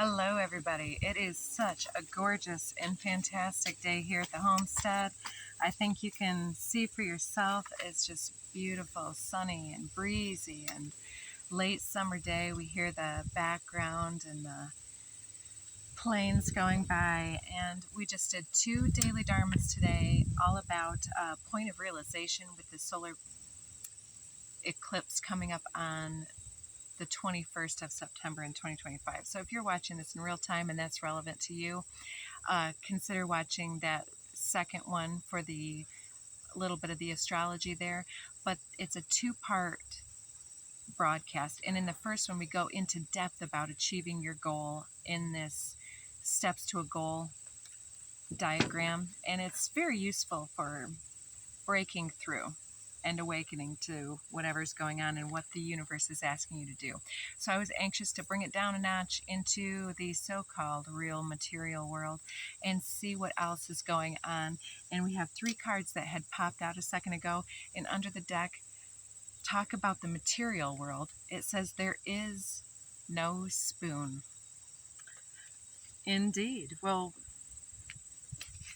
Hello everybody. It is such a gorgeous and fantastic day here at the homestead. I think you can see for yourself it's just beautiful, sunny and breezy and late summer day. We hear the background and the planes going by, and we just did 2 daily dharmas today all about point of realization with the solar eclipse coming up on the 21st of September in 2025. So if you're watching this in real time and that's relevant to you, consider watching that second one for the little bit of the astrology there. But it's a 2-part broadcast, and in the first one we go into depth about achieving your goal in this steps to a goal diagram, and it's very useful for breaking through and awakening to whatever's going on and what the universe is asking you to do. So I was anxious to bring it down a notch into the so-called real material world and see what else is going on. And we have 3 cards that had popped out a second ago, and under the deck talk about the material world. It says there is no spoon. Indeed. Well,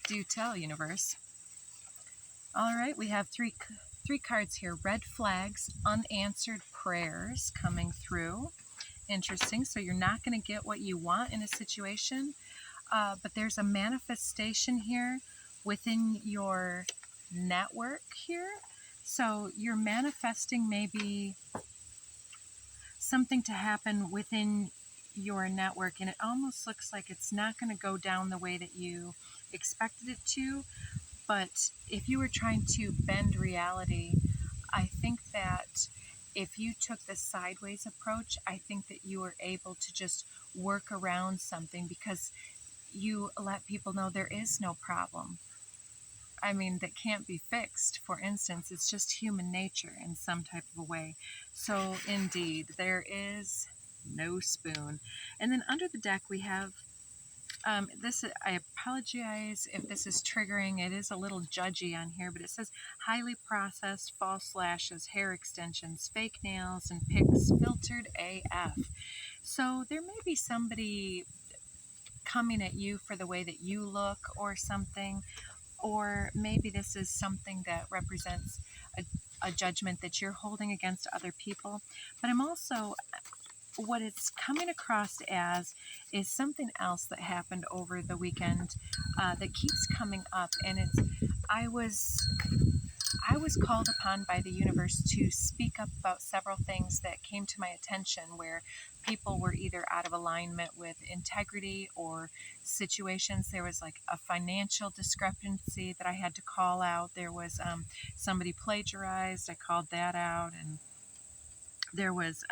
do tell, universe. All right, we have three cards here. Red flags, unanswered prayers coming through. Interesting. So you're not going to get what you want in a situation, but there's a manifestation here within your network here. So you're manifesting maybe something to happen within your network, and it almost looks like it's not going to go down the way that you expected it to. But if you were trying to bend reality, I think that if you took the sideways approach, I think that you were able to just work around something because you let people know there is no problem. I mean, that can't be fixed. For instance, it's just human nature in some type of a way. So indeed, there is no spoon. And then under the deck we have this, I apologize if this is triggering. It is a little judgy on here, but it says highly processed, false lashes, hair extensions, fake nails, and pics, filtered AF. So there may be somebody coming at you for the way that you look or something, or maybe this is something that represents a judgment that you're holding against other people. But I'm also, what it's coming across as is something else that happened over the weekend that keeps coming up, and it's I was called upon by the universe to speak up about several things that came to my attention where people were either out of alignment with integrity or situations. There was like a financial discrepancy that I had to call out. There was somebody plagiarized. I called that out, and there was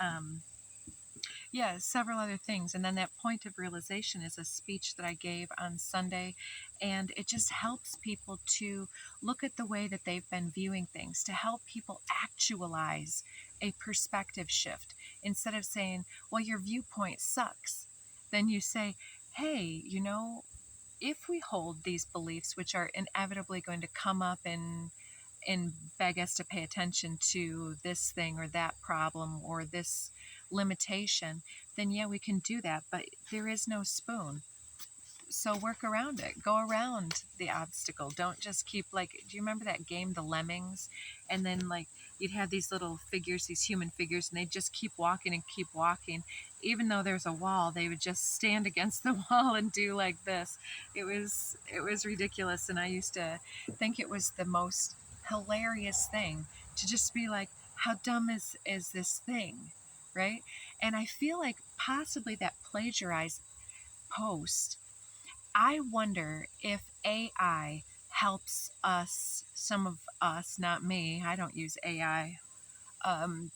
several other things. And then that point of realization is a speech that I gave on Sunday, and it just helps people to look at the way that they've been viewing things, to help people actualize a perspective shift. Instead of saying, well, your viewpoint sucks, then you say, hey, if we hold these beliefs, which are inevitably going to come up and beg us to pay attention to this thing or that problem or this limitation, then yeah, we can do that, but there is no spoon. So work around it. Go around the obstacle. Don't just keep, like, do you remember that game, The Lemmings? And then like you'd have these little figures, these human figures, and they'd just keep walking and keep walking. Even though there's a wall, they would just stand against the wall and do like this. It was ridiculous, and I used to think it was the most hilarious thing to just be like, how dumb is this thing, right? And I feel like possibly that plagiarized post, I wonder if AI helps us, some of us, not me, I don't use AI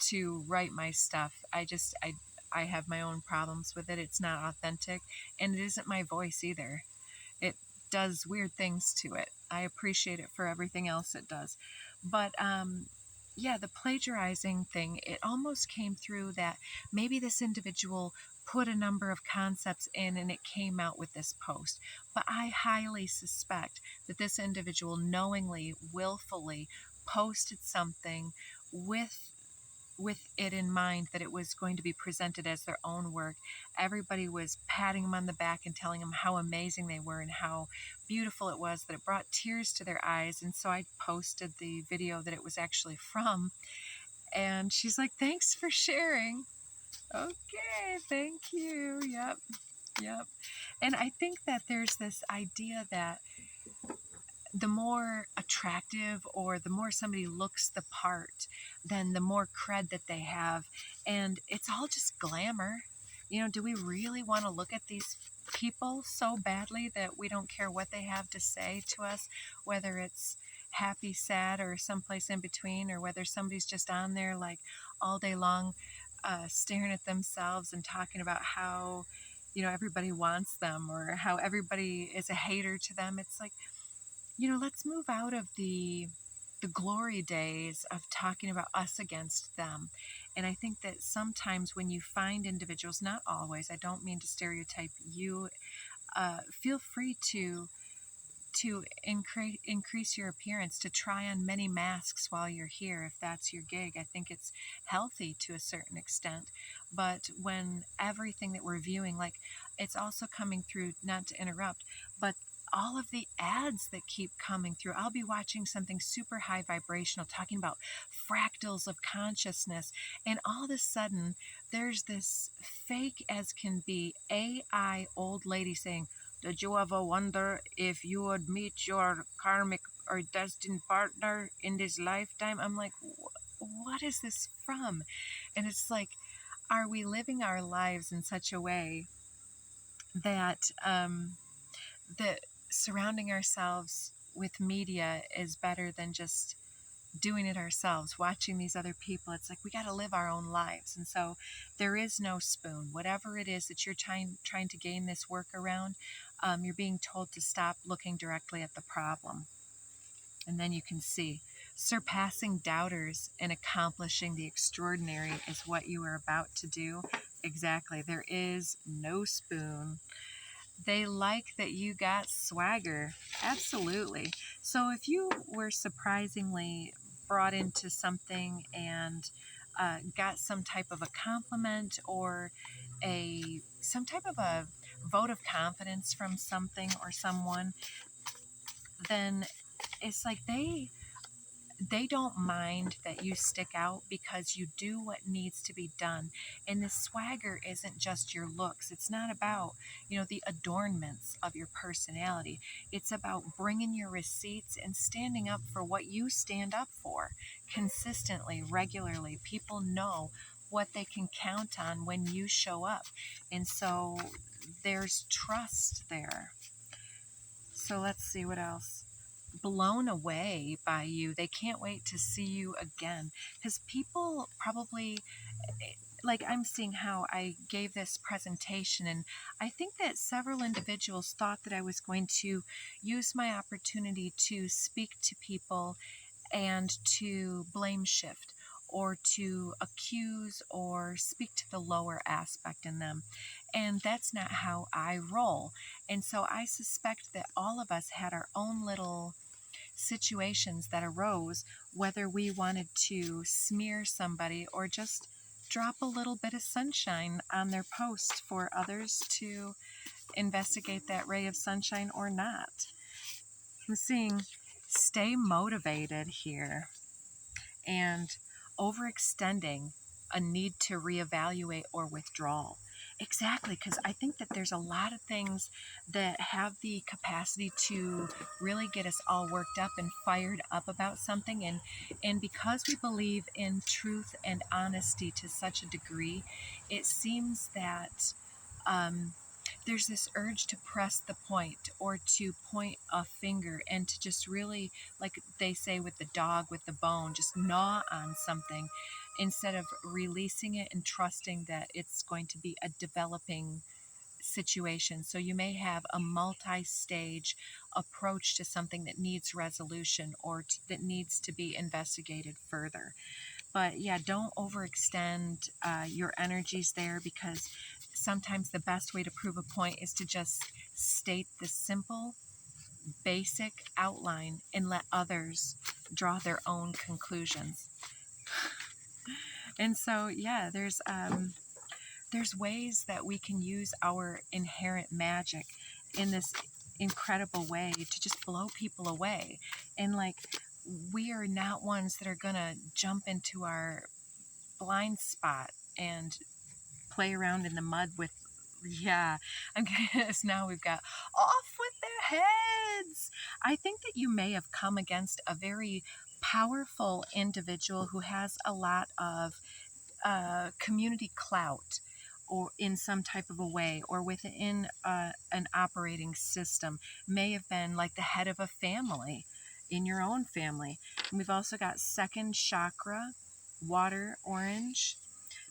to write my stuff. I have my own problems with it. It's not authentic, and it isn't my voice either. It does weird things to it. I appreciate it for everything else it does. But the plagiarizing thing, it almost came through that maybe this individual put a number of concepts in and it came out with this post. But I highly suspect that this individual knowingly, willfully posted something with with it in mind that it was going to be presented as their own work. Everybody was patting them on the back and telling them how amazing they were and how beautiful it was, that it brought tears to their eyes. And so I posted the video that it was actually from, and she's like, "Thanks for sharing." Okay, thank you. Yep, yep. And I think that there's this idea that the more attractive or the more somebody looks the part, then the more cred that they have. And it's all just glamour. You know, do we really want to look at these people so badly that we don't care what they have to say to us, whether it's happy, sad, or someplace in between, or whether somebody's just on there like all day long staring at themselves and talking about how, you know, everybody wants them or how everybody is a hater to them. It's like, you know, let's move out of the glory days of talking about us against them. And I think that sometimes when you find individuals, not always, I don't mean to stereotype you, feel free to increase your appearance, to try on many masks while you're here if that's your gig. I think it's healthy to a certain extent. But when everything that we're viewing, like, it's also coming through, not to interrupt, but all of the ads that keep coming through. I'll be watching something super high vibrational talking about fractals of consciousness, and all of a sudden there's this fake as can be AI old lady saying, "Did you ever wonder if you would meet your karmic or destined partner in this lifetime?" I'm like, what is this from? And it's like, are we living our lives in such a way that that surrounding ourselves with media is better than just doing it ourselves, watching these other people? It's like we got to live our own lives. And so there is no spoon. Whatever it is that you're trying to gain this work around, you're being told to stop looking directly at the problem. And then you can see surpassing doubters and accomplishing the extraordinary is what you are about to do. Exactly. There is no spoon. They like that you got swagger. Absolutely. So if you were surprisingly brought into something and got some type of a compliment or some type of a vote of confidence from something or someone, then it's like they don't mind that you stick out because you do what needs to be done. And the swagger isn't just your looks. It's not about, you know, the adornments of your personality. It's about bringing your receipts and standing up for what you stand up for consistently, regularly. People know what they can count on when you show up. And so there's trust there. So let's see what else. Blown away by you. They can't wait to see you again. Because people probably, like, I'm seeing how I gave this presentation, and I think that several individuals thought that I was going to use my opportunity to speak to people and to blame shift or to accuse or speak to the lower aspect in them. And that's not how I roll. And so I suspect that all of us had our own little situations that arose, whether we wanted to smear somebody or just drop a little bit of sunshine on their post for others to investigate that ray of sunshine or not. I'm seeing stay motivated here, and overextending, a need to reevaluate or withdrawal. Exactly, because I think that there's a lot of things that have the capacity to really get us all worked up and fired up about something. And because we believe in truth and honesty to such a degree, it seems that there's this urge to press the point or to point a finger and to just really, like they say with the dog with the bone, just gnaw on something instead of releasing it and trusting that it's going to be a developing situation. So you may have a multi-stage approach to something that needs resolution or that needs to be investigated further. But yeah, don't overextend your energies there, because sometimes the best way to prove a point is to just state the simple, basic outline and let others draw their own conclusions. And so, yeah, there's ways that we can use our inherent magic in this incredible way to just blow people away. And like, we are not ones that are gonna jump into our blind spot and play around in the mud with, yeah, I'm gonna, now we've got off with their heads. I think that you may have come against a very powerful individual who has a lot of community clout, or in some type of a way, or within an operating system, may have been like the head of a family in your own family. And we've also got second chakra, water orange.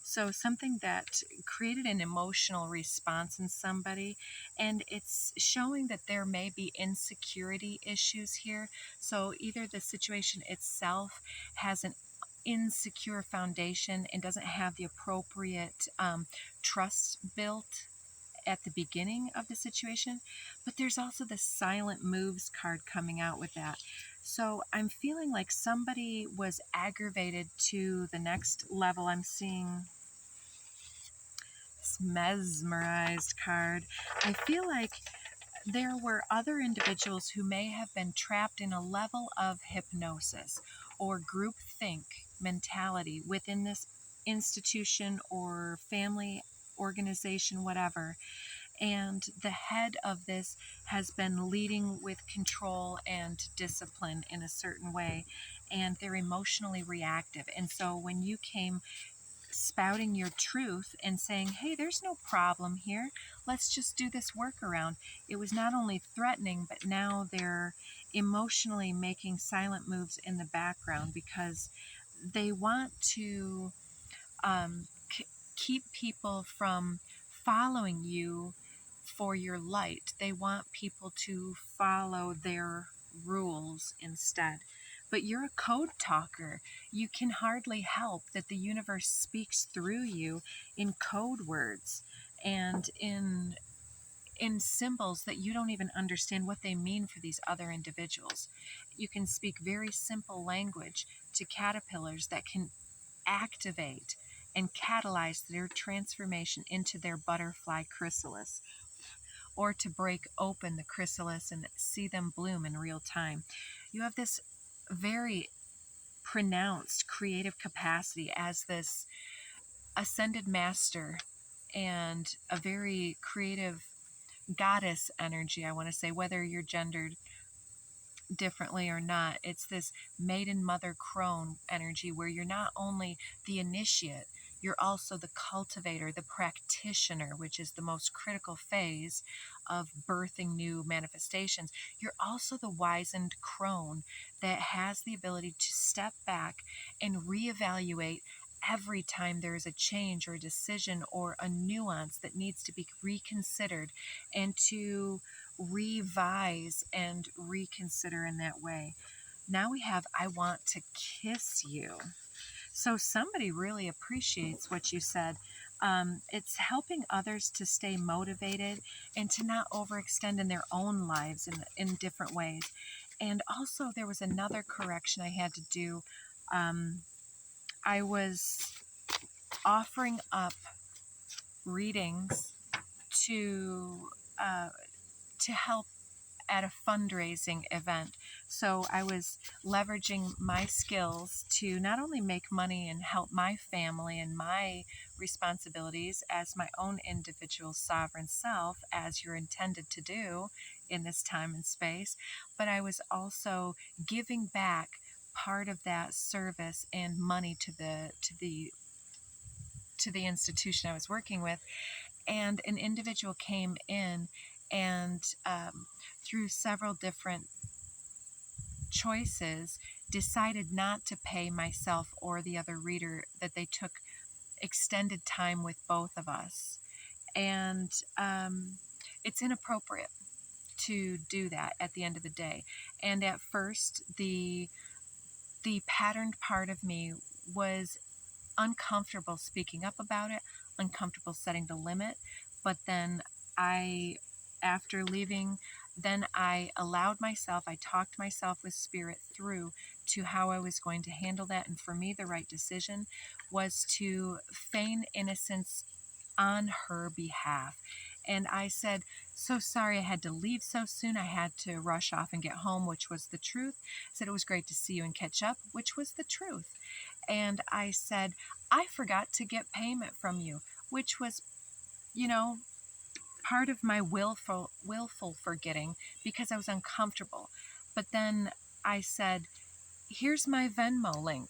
So something that created an emotional response in somebody, and it's showing that there may be insecurity issues here. So either the situation itself has an insecure foundation and doesn't have the appropriate trust built at the beginning of the situation, but there's also the silent moves card coming out with that. So I'm feeling like somebody was aggravated to the next level. I'm seeing this mesmerized card. I feel like there were other individuals who may have been trapped in a level of hypnosis or groupthink mentality within this institution or family organization, whatever. And the head of this has been leading with control and discipline in a certain way, and they're emotionally reactive. And so when you came spouting your truth and saying, hey, there's no problem here, let's just do this workaround, it was not only threatening, but now they're emotionally making silent moves in the background because they want to keep people from following you for your light. They want people to follow their rules instead. But you're a code talker. You can hardly help that the universe speaks through you in code words and in symbols that you don't even understand what they mean for these other individuals. You can speak very simple language to caterpillars that can activate and catalyze their transformation into their butterfly chrysalis, or to break open the chrysalis and see them bloom in real time. You have this very pronounced creative capacity as this ascended master and a very creative goddess energy, I want to say, whether you're gendered differently or not. It's this maiden mother crone energy where you're not only the initiate, you're also the cultivator, the practitioner, which is the most critical phase of birthing new manifestations. You're also the wizened crone that has the ability to step back and reevaluate every time there is a change or a decision or a nuance that needs to be reconsidered, and to revise and reconsider in that way. Now we have I want to kiss you. So somebody really appreciates what you said. It's helping others to stay motivated and to not overextend in their own lives in different ways. And also there was another correction I had to do. I was offering up readings to help at a fundraising event. So I was leveraging my skills to not only make money and help my family and my responsibilities as my own individual sovereign self, as you're intended to do in this time and space, but I was also giving back part of that service and money to the institution I was working with. And an individual came in and through several different choices decided not to pay myself or the other reader, that they took extended time with both of us. And it's inappropriate to do that at the end of the day. And at first, the patterned part of me was uncomfortable speaking up about it, uncomfortable setting the limit. But then after leaving, then I allowed myself, I talked myself with spirit through to how I was going to handle that. And for me, the right decision was to feign innocence on her behalf. And I said, so sorry I had to leave so soon. I had to rush off and get home, which was the truth. I said, it was great to see you and catch up, which was the truth. And I said, I forgot to get payment from you, which was, part of my willful forgetting because I was uncomfortable. But then I said, here's my Venmo link.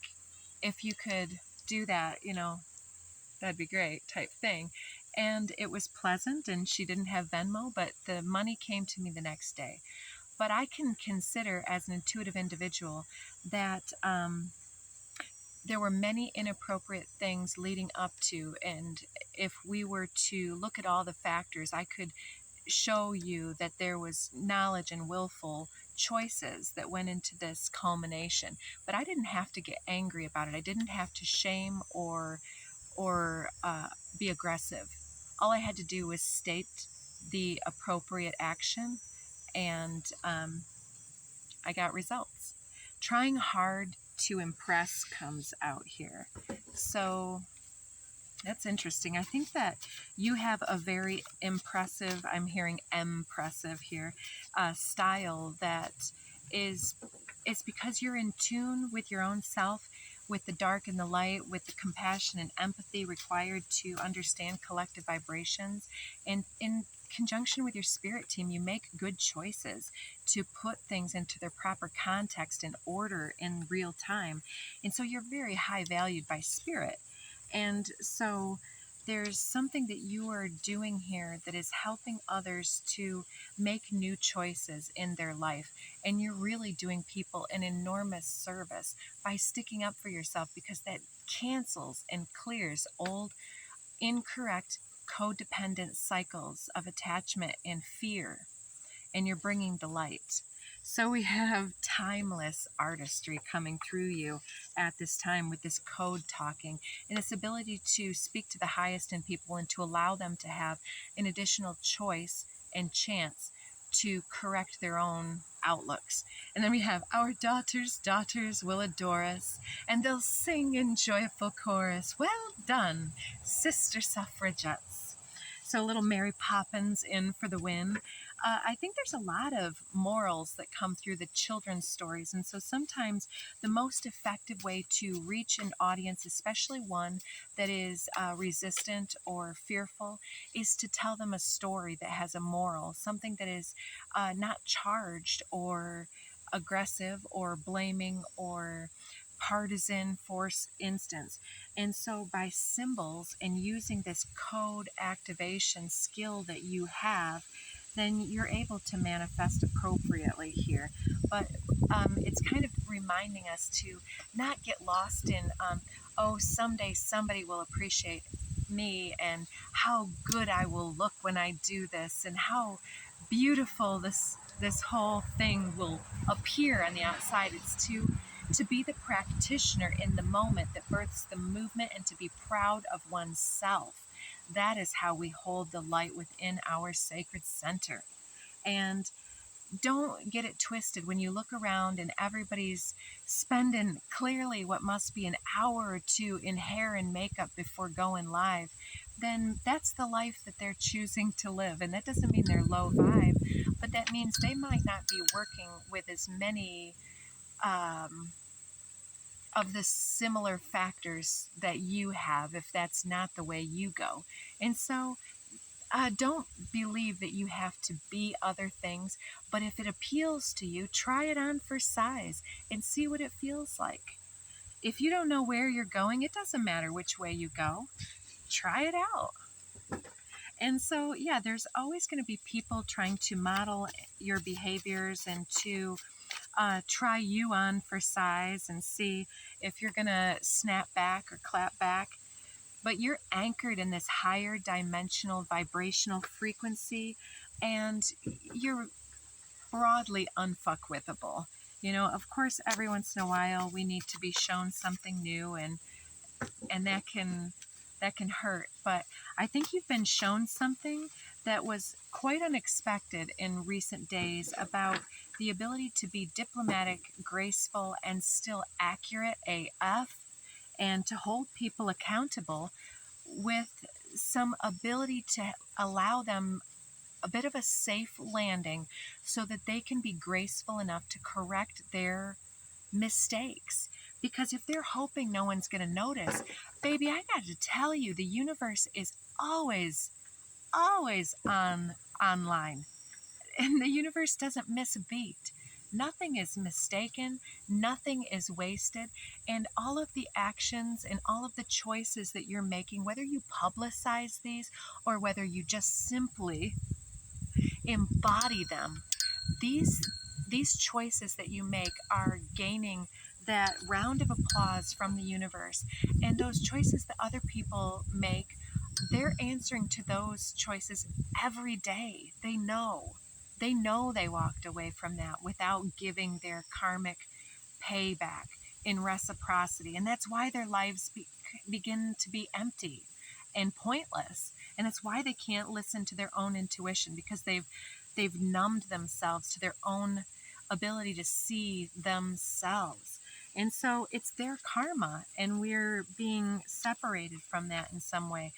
If you could do that, that'd be great type thing. And it was pleasant, and she didn't have Venmo, but the money came to me the next day. But I can consider, as an intuitive individual, that there were many inappropriate things leading up to, and if we were to look at all the factors, I could show you that there was knowledge and willful choices that went into this culmination. But I didn't have to get angry about it. I didn't have to shame or be aggressive. All I had to do was state the appropriate action, and I got results. Trying hard to impress comes out here. So that's interesting. I think that you have a very impressive, I'm hearing impressive here, style that is, it's because you're in tune with your own self, with the dark and the light, with the compassion and empathy required to understand collective vibrations. And in conjunction with your spirit team, you make good choices to put things into their proper context and order in real time. And so you're very high valued by spirit. And so there's something that you are doing here that is helping others to make new choices in their life. And you're really doing people an enormous service by sticking up for yourself, because that cancels and clears old, incorrect, codependent cycles of attachment and fear. And you're bringing the light. So we have timeless artistry coming through you at this time with this code talking and this ability to speak to the highest in people and to allow them to have an additional choice and chance to correct their own outlooks. And then we have our daughters will adore us, and they'll sing in joyful chorus, well done, sister suffragettes. So a little Mary Poppins in for the win. I think there's a lot of morals that come through the children's stories. And so sometimes the most effective way to reach an audience, especially one that is resistant or fearful, is to tell them a story that has a moral, something that is not charged or aggressive or blaming or partisan force instance. And so by symbols and using this code activation skill that you have, then you're able to manifest appropriately here. But it's kind of reminding us to not get lost in, someday somebody will appreciate me and how good I will look when I do this and how beautiful this whole thing will appear on the outside. It's to be the practitioner in the moment that births the movement and to be proud of oneself. That is how we hold the light within our sacred center. And don't get it twisted when you look around and everybody's spending clearly what must be an hour or two in hair and makeup before going live. Then that's the life that they're choosing to live. And that doesn't mean they're low vibe, but that means they might not be working with as many of the similar factors that you have if that's not the way you go. And so don't believe that you have to be other things, but if it appeals to you, try it on for size and see what it feels like. If you don't know where you're going, it doesn't matter which way you go. Try it out. And so, yeah, there's always going to be people trying to model your behaviors and to try you on for size and see if you're going to snap back or clap back. But you're anchored in this higher dimensional vibrational frequency, and you're broadly unfuckwithable. Of course, every once in a while we need to be shown something new, and that can hurt. But I think you've been shown something that was quite unexpected in recent days about the ability to be diplomatic, graceful, and still accurate AF. and to hold people accountable with some ability to allow them a bit of a safe landing so that they can be graceful enough to correct their mistakes. Because if they're hoping no one's going to notice, baby, I got to tell you, the universe is always online, and the universe doesn't miss a beat. Nothing is mistaken, nothing is wasted, and all of the actions and all of the choices that you're making, whether you publicize these or whether you just simply embody them, these choices that you make are gaining that round of applause from the universe. And those choices that other people make, they're answering to those choices every day. They know they walked away from that without giving their karmic payback in reciprocity. And that's why their lives begin to be empty and pointless. And it's why they can't listen to their own intuition, because they've numbed themselves to their own ability to see themselves. And so it's their karma, and we're being separated from that in some way.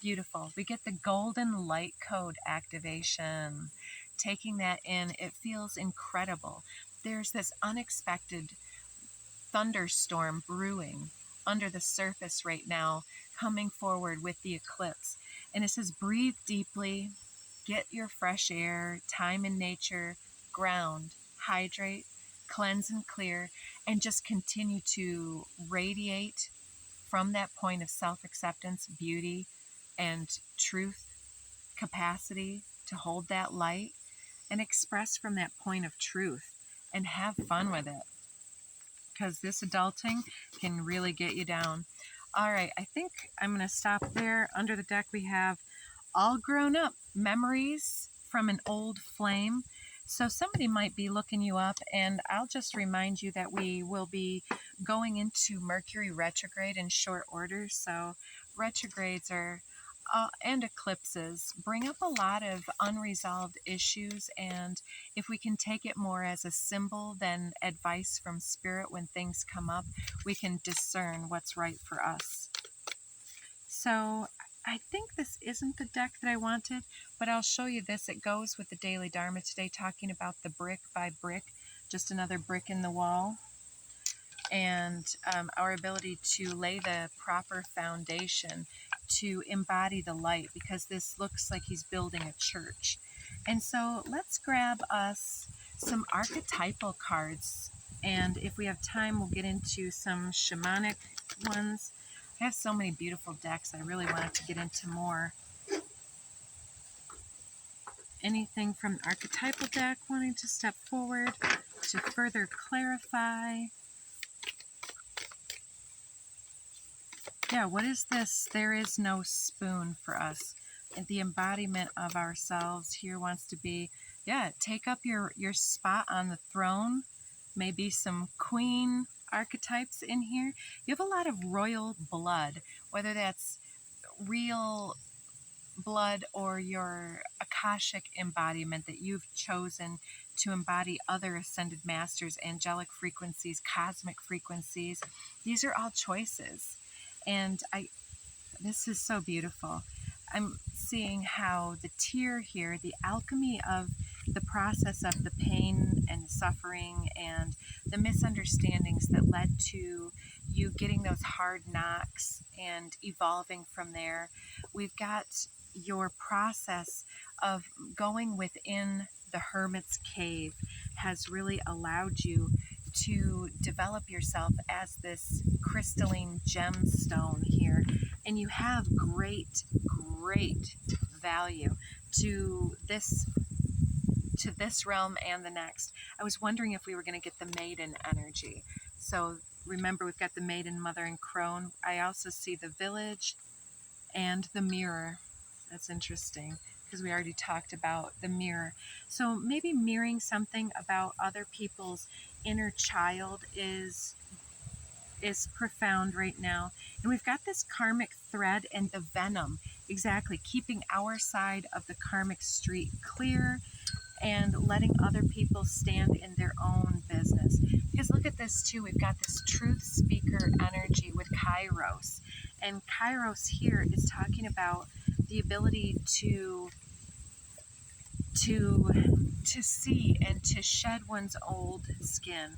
Beautiful. We get the golden light code activation. Taking that in, it feels incredible. There's this unexpected thunderstorm brewing under the surface right now, coming forward with the eclipse. And it says, breathe deeply, get your fresh air, time in nature, ground, hydrate, cleanse and clear, and just continue to radiate from that point of self-acceptance, beauty, and truth, capacity to hold that light, and express from that point of truth and have fun with it, because this adulting can really get you down. All right, I think I'm going to stop there. Under the deck we have all grown up memories from an old flame. So somebody might be looking you up, and I'll just remind you that we will be going into Mercury retrograde in short order. So retrogrades are and eclipses bring up a lot of unresolved issues, and if we can take it more as a symbol than advice from spirit when things come up, we can discern what's right for us. So I think this isn't the deck that I wanted, but I'll show you this. It goes with the Daily Dharma today, talking about the brick by brick, just another brick in the wall, and our ability to lay the proper foundation to embody the light, because this looks like he's building a church. And so let's grab us some archetypal cards, and if we have time we'll get into some shamanic ones. I have so many beautiful decks, I really wanted to get into more. Anything from the archetypal deck wanting to step forward to further clarify? Yeah, what is this? There is no spoon for us. And the embodiment of ourselves here wants to be, yeah, take up your spot on the throne. Maybe some queen archetypes in here. You have a lot of royal blood, whether that's real blood or your Akashic embodiment that you've chosen to embody other ascended masters, angelic frequencies, cosmic frequencies. These are all choices. And this is so beautiful. I'm seeing how the tear here, the alchemy of the process of the pain and the suffering and the misunderstandings that led to you getting those hard knocks and evolving from there. We've got your process of going within the hermit's cave has really allowed you to develop yourself as this crystalline gemstone here, and you have great value to this realm and the next. I was wondering if we were going to get the maiden energy. So remember, we've got the maiden, mother, and crone. I also see the village and the mirror. That's interesting, because we already talked about the mirror. So maybe mirroring something about other people's inner child is profound right now. And we've got this karmic thread and the venom, exactly, keeping our side of the karmic street clear and letting other people stand in their own business. Because look at this too, we've got this truth speaker energy with Kairos. And Kairos here is talking about the ability to see and to shed one's old skin.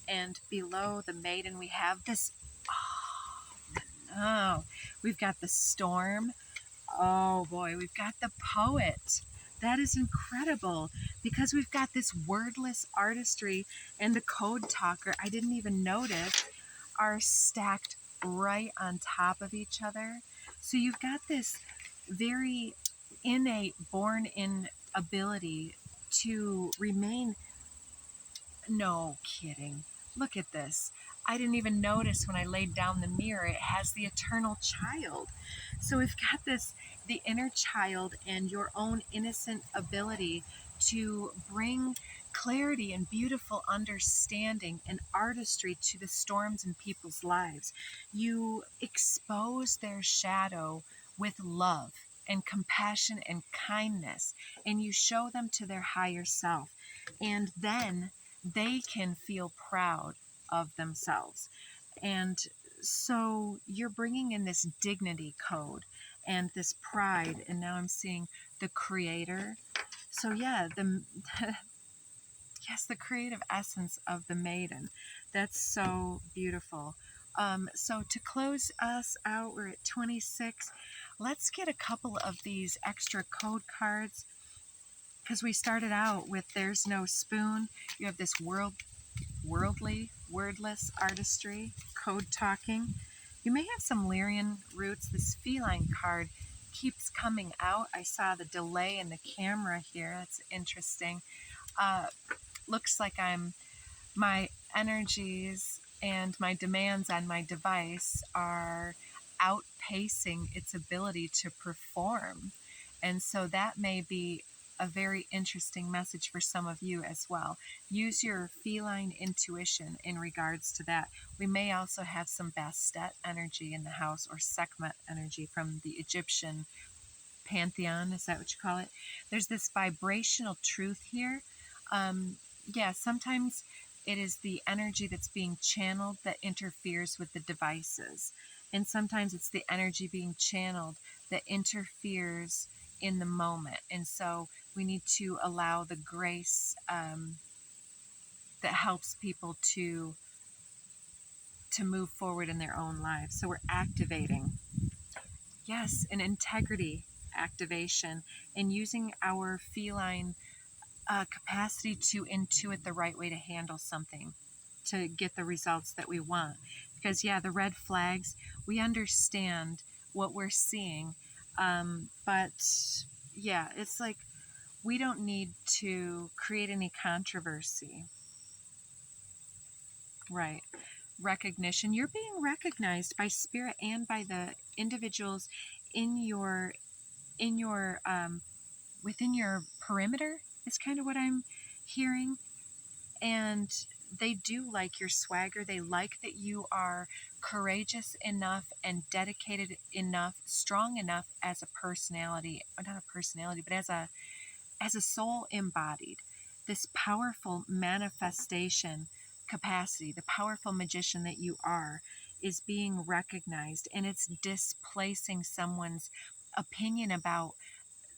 And below the maiden we have this, we've got the storm. Oh boy, we've got the poet. That is incredible, because we've got this wordless artistry and the code talker, I didn't even notice, are stacked right on top of each other. So you've got this very innate, born-in ability to remain. No kidding. Look at this. I didn't even notice when I laid down the mirror. It has the eternal child. So we've got this, the inner child and your own innocent ability to bring clarity and beautiful understanding and artistry to the storms in people's lives. You expose their shadow with love and compassion and kindness, and you show them to their higher self. And then they can feel proud of themselves. And so you're bringing in this dignity code and this pride. And now I'm seeing the creator. So yeah, yes, the creative essence of the maiden. That's so beautiful. So to close us out, we're at 26. Let's get a couple of these extra code cards, because we started out with there's no spoon. You have this worldly, wordless artistry, code talking. You may have some Lyrian roots. This feline card keeps coming out. I saw the delay in the camera here. That's interesting. Looks like my energies and my demands on my device are outpacing its ability to perform. And so that may be a very interesting message for some of you as well. Use your feline intuition in regards to that. We may also have some Bastet energy in the house, or Sekhmet energy from the Egyptian pantheon. Is that what you call it? There's this vibrational truth here. Yeah, sometimes it is the energy that's being channeled that interferes with the devices. And sometimes it's the energy being channeled that interferes in the moment. And so we need to allow the grace that helps people to move forward in their own lives. So we're activating, yes, an integrity activation, and using our feline capacity to intuit the right way to handle something to get the results that we want. Because yeah, the red flags, we understand what we're seeing, but yeah, it's like we don't need to create any controversy. Right. Recognition. You're being recognized by spirit and by the individuals in your within your perimeter is kind of what I'm hearing. And they do like your swagger. They like that you are courageous enough and dedicated enough, strong enough as a personality, or not a personality, but as a soul embodied. This powerful manifestation capacity, the powerful magician that you are, is being recognized, and it's displacing someone's opinion about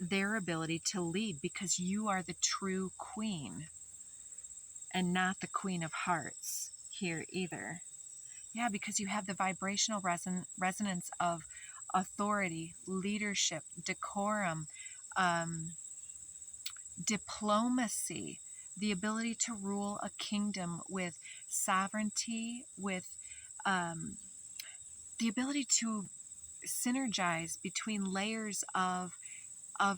their ability to lead, because you are the true queen and not the queen of hearts here either. Yeah, because you have the vibrational resonance of authority, leadership, decorum, diplomacy, the ability to rule a kingdom with sovereignty, with the ability to synergize between layers of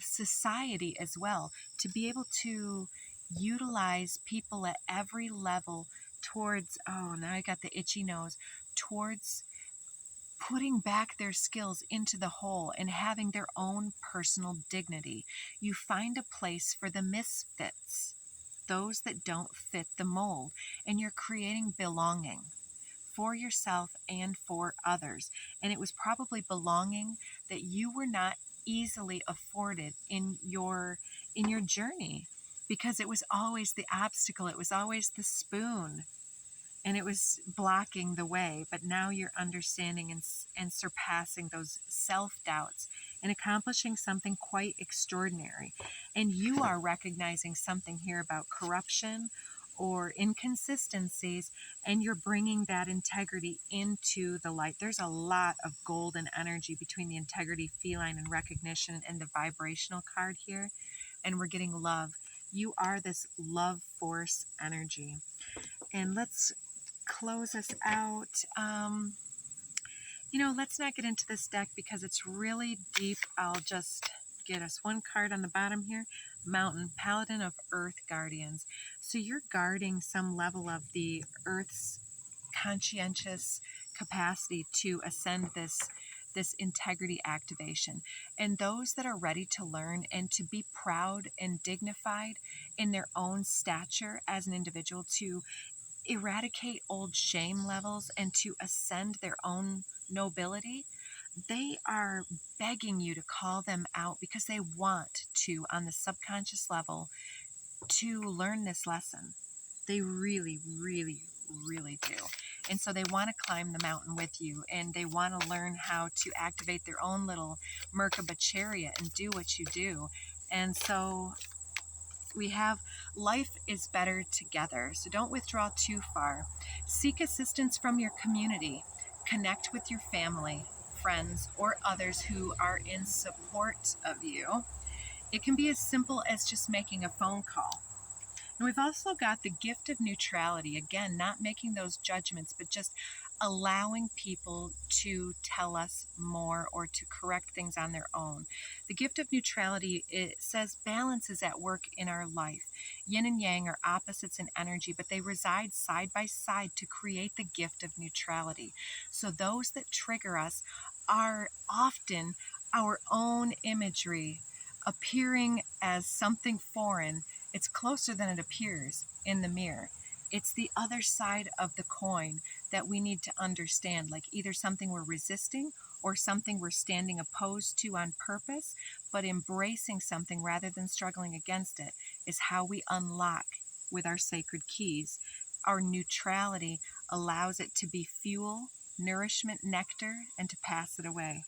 society as well, to be able to utilize people at every level towards, oh, now I got the itchy nose, towards putting back their skills into the whole and having their own personal dignity. You find a place for the misfits, those that don't fit the mold, and you're creating belonging for yourself and for others. And it was probably belonging that you were not easily afforded in your journey. because it was always the obstacle. It was always the spoon, and it was blocking the way. But now you're understanding and surpassing those self-doubts and accomplishing something quite extraordinary. And you are recognizing something here about corruption or inconsistencies, and you're bringing that integrity into the light. There's a lot of golden energy between the integrity, feline, and recognition, and the vibrational card here. And we're getting love. You are this love force energy. And let's close us out. Let's not get into this deck because it's really deep. I'll just get us one card on the bottom here. Mountain, Paladin of Earth Guardians. So you're guarding some level of the Earth's conscientious capacity to ascend this integrity activation. And those that are ready to learn and to be proud and dignified in their own stature as an individual, to eradicate old shame levels and to ascend their own nobility, they are begging you to call them out because they want to, on the subconscious level, to learn this lesson. They really, really, really do. And so they want to climb the mountain with you, and they want to learn how to activate their own little Merkaba chariot and do what you do. And so we have life is better together. So don't withdraw too far. Seek assistance from your community. Connect with your family, friends, or others who are in support of you. It can be as simple as just making a phone call. And we've also got the gift of neutrality. Again, not making those judgments, but just allowing people to tell us more or to correct things on their own. The gift of neutrality, it says balance is at work in our life. Yin and yang are opposites in energy, but they reside side by side to create the gift of neutrality. So those that trigger us are often our own imagery appearing as something foreign. It's closer than it appears in the mirror. It's the other side of the coin that we need to understand, like either something we're resisting or something we're standing opposed to on purpose, but embracing something rather than struggling against it is how we unlock with our sacred keys. Our neutrality allows it to be fuel, nourishment, nectar, and to pass it away.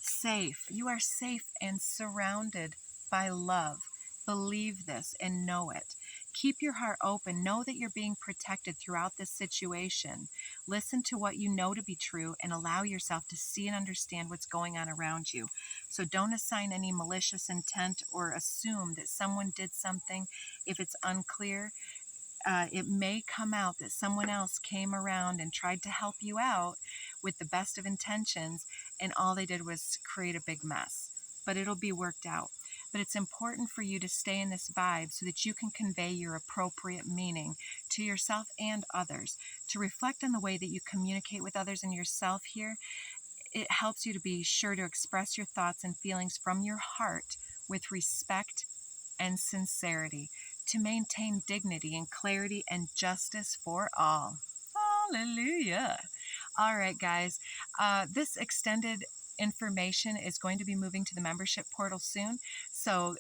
Safe. You are safe and surrounded by love. Believe this and know it. Keep your heart open. Know that you're being protected throughout this situation. Listen to what you know to be true and allow yourself to see and understand what's going on around you. So don't assign any malicious intent or assume that someone did something if it's unclear. It may come out that someone else came around and tried to help you out with the best of intentions, and all they did was create a big mess. But it'll be worked out. But it's important for you to stay in this vibe so that you can convey your appropriate meaning to yourself and others. To reflect on the way that you communicate with others and yourself here, it helps you to be sure to express your thoughts and feelings from your heart with respect and sincerity, to maintain dignity and clarity and justice for all. Hallelujah. All right, guys. This extended information is going to be moving to the membership portal soon. So